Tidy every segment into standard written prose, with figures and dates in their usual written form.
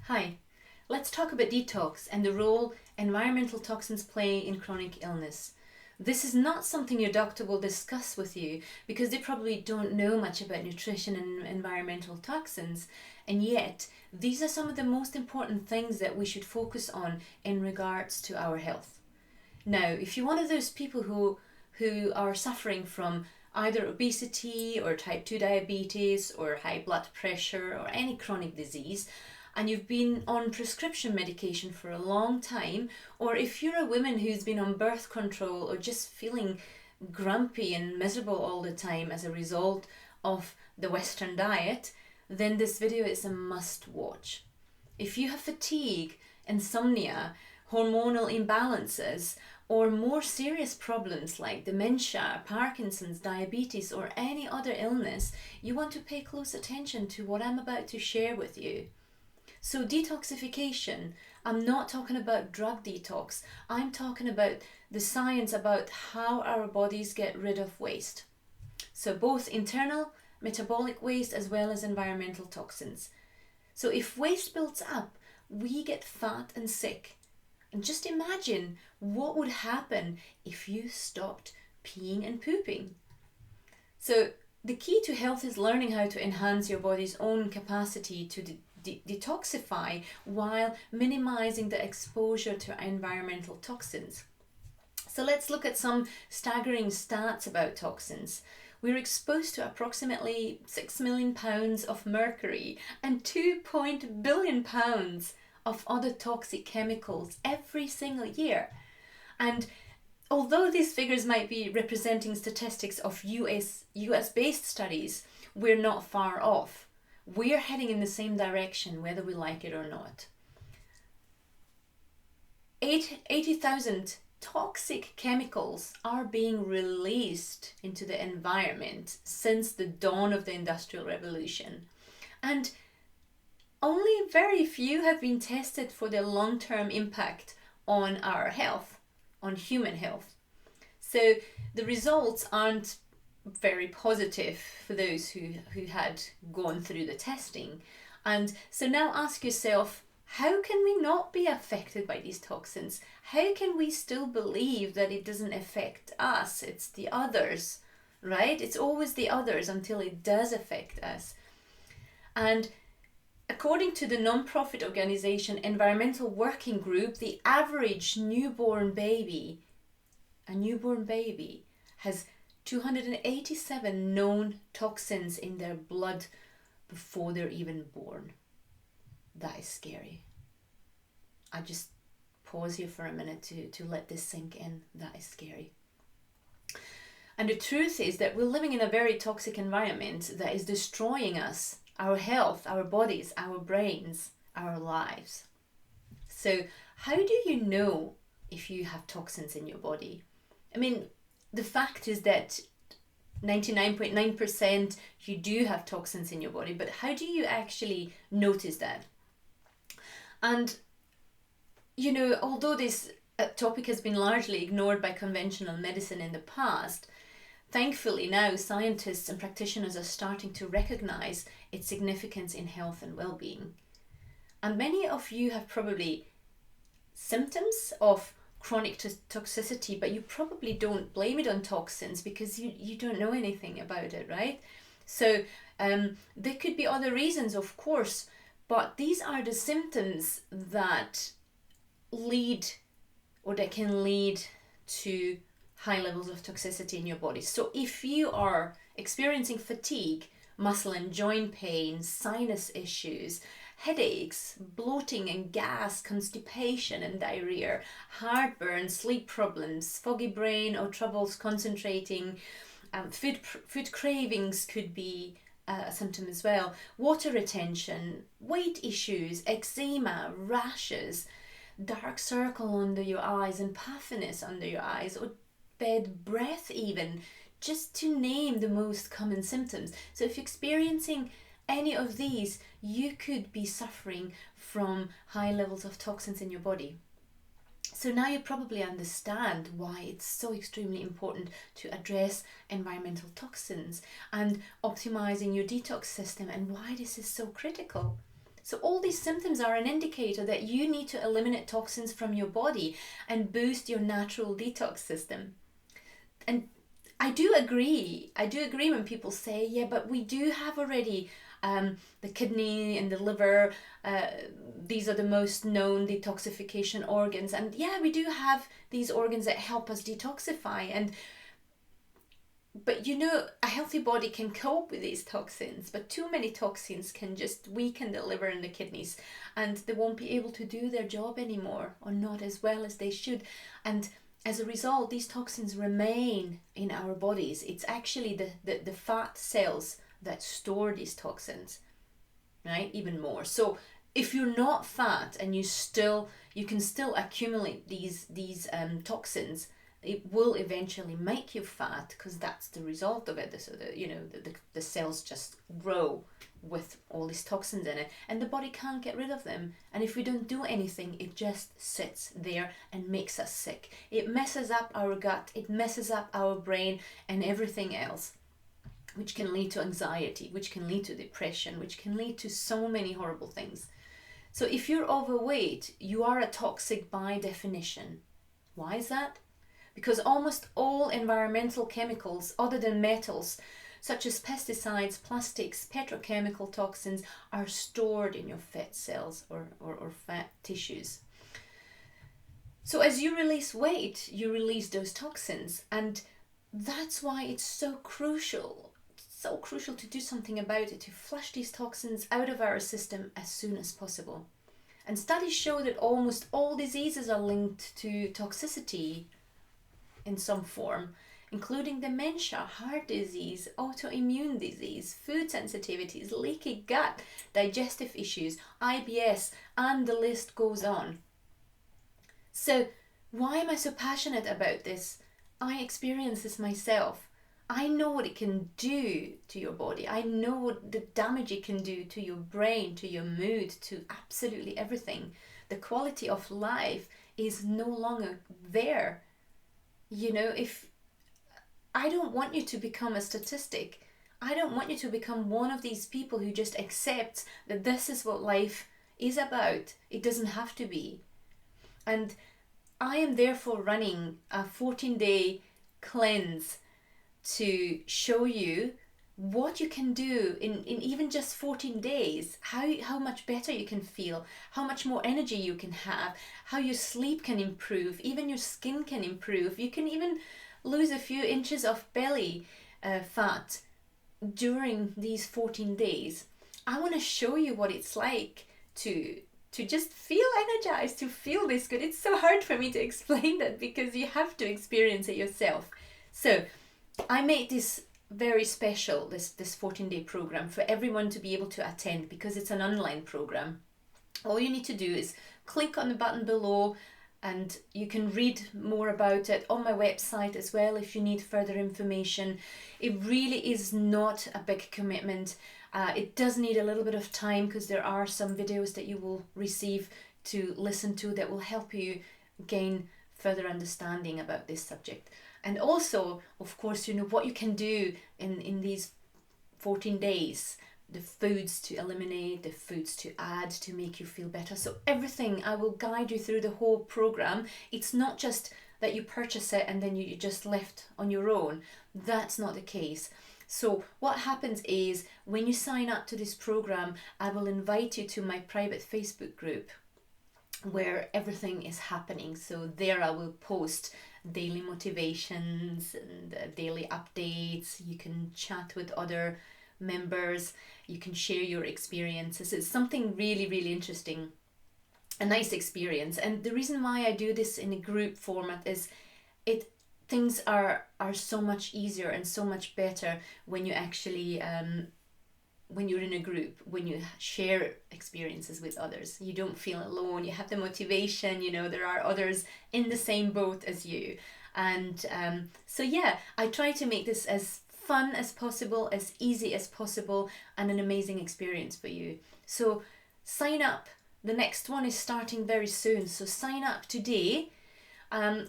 Hi, let's talk about detox and the role environmental toxins play in chronic illness. This is not something your doctor will discuss with you because they probably don't know much about nutrition and environmental toxins, and yet these are some of the most important things that we should focus on in regards to our health. Now, if you're one of those people who are suffering from either obesity or type 2 diabetes or high blood pressure or any chronic disease, and you've been on prescription medication for a long time, or if you're a woman who's been on birth control or just feeling grumpy and miserable all the time as a result of the Western diet, then this video is a must watch. If you have fatigue, insomnia, hormonal imbalances, or more serious problems like dementia, Parkinson's, diabetes, or any other illness, you want to pay close attention to what I'm about to share with you. So detoxification, I'm not talking about drug detox. I'm talking about the science about how our bodies get rid of waste. So both internal metabolic waste as well as environmental toxins. So if waste builds up, we get fat and sick. And just imagine what would happen if you stopped peeing and pooping. So the key to health is learning how to enhance your body's own capacity to detoxify while minimizing the exposure to environmental toxins. So let's look at some staggering stats about toxins. We're exposed to approximately 6 million pounds of mercury and 2 billion pounds of other toxic chemicals every single year. And although these figures might be representing statistics of US based studies, we're not far off. We're heading in the same direction, whether we like it or not. 80,000 toxic chemicals are being released into the environment since the dawn of the Industrial Revolution. And only very few have been tested for their long-term impact on our health, on human health. So the results aren't very positive for those who had gone through the testing. And so now ask yourself, how can we not be affected by these toxins? How can we still believe that it doesn't affect us? It's the others, right? It's always the others until it does affect us. And according to the non-profit organization Environmental Working Group, the average newborn baby has 287 known toxins in their blood before they're even born. That is scary. I just pause here for a minute to let this sink in. That is scary. And the truth is that we're living in a very toxic environment that is destroying us, our health, our bodies, our brains, our lives. So how do you know if you have toxins in your body? I mean, the fact is that 99.9% you do have toxins in your body, but how do you actually notice that? And, you know, although this topic has been largely ignored by conventional medicine in the past, thankfully now scientists and practitioners are starting to recognize its significance in health and well-being. And many of you have probably symptoms of chronic toxicity, but you probably don't blame it on toxins because you don't know anything about it, right? So there could be other reasons, of course, but these are the symptoms that lead or that can lead to high levels of toxicity in your body. So if you are experiencing fatigue, muscle and joint pain, sinus issues, headaches, bloating and gas, constipation and diarrhea, heartburn, sleep problems, foggy brain or troubles concentrating, food cravings could be a symptom as well, water retention, weight issues, eczema, rashes, dark circle under your eyes and puffiness under your eyes, or bad breath even, just to name the most common symptoms. So if you're experiencing any of these, you could be suffering from high levels of toxins in your body. So now you probably understand why it's so extremely important to address environmental toxins and optimizing your detox system and why this is so critical. So all these symptoms are an indicator that you need to eliminate toxins from your body and boost your natural detox system. And I do agree when people say, yeah, but we do have already the kidney and the liver. These are the most known detoxification organs. And yeah, we do have these organs that help us detoxify. But you know, a healthy body can cope with these toxins, but too many toxins can just weaken the liver and the kidneys, and they won't be able to do their job anymore, or not as well as they should. And as a result, these toxins remain in our bodies. It's actually the fat cells that store these toxins, right? Even more. So if you're not fat and you can still accumulate these toxins, it will eventually make you fat, because that's the result of it. So the cells just grow with all these toxins in it, and the body can't get rid of them. And if we don't do anything, it just sits there and makes us sick. It messes up our gut, it messes up our brain and everything else, which can lead to anxiety, which can lead to depression, which can lead to so many horrible things. So if you're overweight, you are a toxic by definition. Why is that? Because almost all environmental chemicals other than metals, such as pesticides, plastics, petrochemical toxins, are stored in your fat cells or fat tissues. So as you release weight, you release those toxins, and that's why it's so crucial to do something about it, to flush these toxins out of our system as soon as possible. And studies show that almost all diseases are linked to toxicity in some form, including dementia, heart disease, autoimmune disease, food sensitivities, leaky gut, digestive issues, IBS, and the list goes on. So why am I so passionate about this? I experience this myself. I know what it can do to your body. I know what the damage it can do to your brain, to your mood, to absolutely everything. The quality of life is no longer there. You know, if I don't want you to become a statistic. I don't want you to become one of these people who just accepts that this is what life is about. It doesn't have to be. And I am therefore running a 14-day cleanse to show you what you can do in even just 14 days, how much better you can feel, how much more energy you can have, how your sleep can improve, even your skin can improve. You can even lose a few inches of belly fat during these 14 days. I want to show you what it's like to just feel energized, to feel this good. It's so hard for me to explain that because you have to experience it yourself. So I made this very special, this 14-day program for everyone to be able to attend, because it's an online program. All you need to do is click on the button below, and you can read more about it on my website as well if you need further information. It really is not a big commitment. It does need a little bit of time, because there are some videos that you will receive to listen to that will help you gain further understanding about this subject. And also, of course, you know what you can do in these 14 days, the foods to eliminate, the foods to add to make you feel better. So everything, I will guide you through the whole program. It's not just that you purchase it and then you just left on your own. That's not the case. So what happens is, when you sign up to this program, I will invite you to my private Facebook group where everything is happening. So there I will post daily motivations and daily updates. You can chat with other members, you can share your experiences. It's something really, really interesting, a nice experience. And the reason why I do this in a group format is things are so much easier and so much better when you actually when you're in a group, when you share experiences with others. You don't feel alone, you have the motivation, you know, there are others in the same boat as you. And so yeah, I try to make this as fun as possible, as easy as possible, and an amazing experience for you. So sign up. The next one is starting very soon, so sign up today.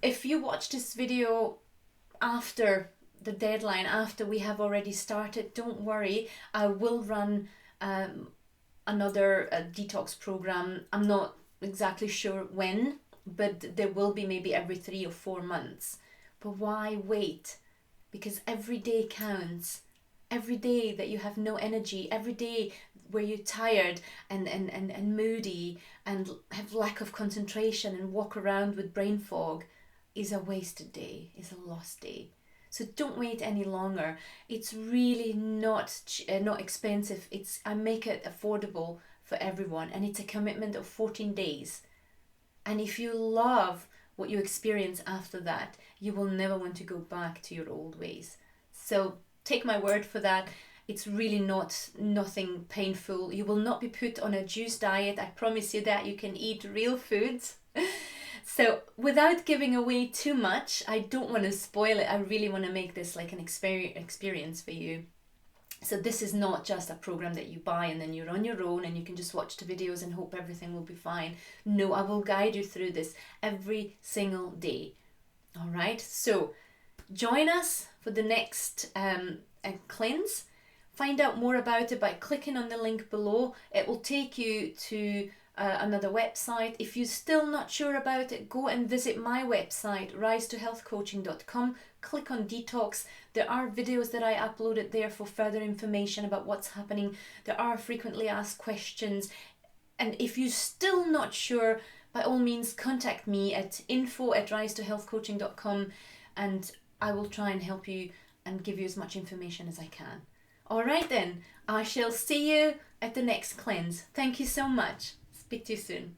If you watch this video after the deadline, after we have already started, don't worry, I will run another detox program. I'm not exactly sure when, but there will be maybe every 3 or 4 months. But why wait? Because every day counts. Every day that you have no energy, every day where you're tired and moody and have lack of concentration and walk around with brain fog is a wasted day, is a lost day. So don't wait any longer. It's really not expensive. I make it affordable for everyone, and it's a commitment of 14 days. And if you love what you experience after that, you will never want to go back to your old ways. So take my word for that. It's really nothing painful. You will not be put on a juice diet. I promise you that. You can eat real foods. So without giving away too much, I don't want to spoil it. I really want to make this like an experience for you. So this is not just a program that you buy and then you're on your own and you can just watch the videos and hope everything will be fine. No, I will guide you through this every single day. All right, so join us for the next cleanse. Find out more about it by clicking on the link below. It will take you to another website. If you're still not sure about it, go and visit my website, risetohealthcoaching.com. Click on detox. There are videos that I uploaded there for further information about what's happening. There are frequently asked questions. And if you're still not sure, by all means contact me at info@risetohealthcoaching.com and I will try and help you and give you as much information as I can. All right then, I shall see you at the next cleanse. Thank you so much. Speak to you soon.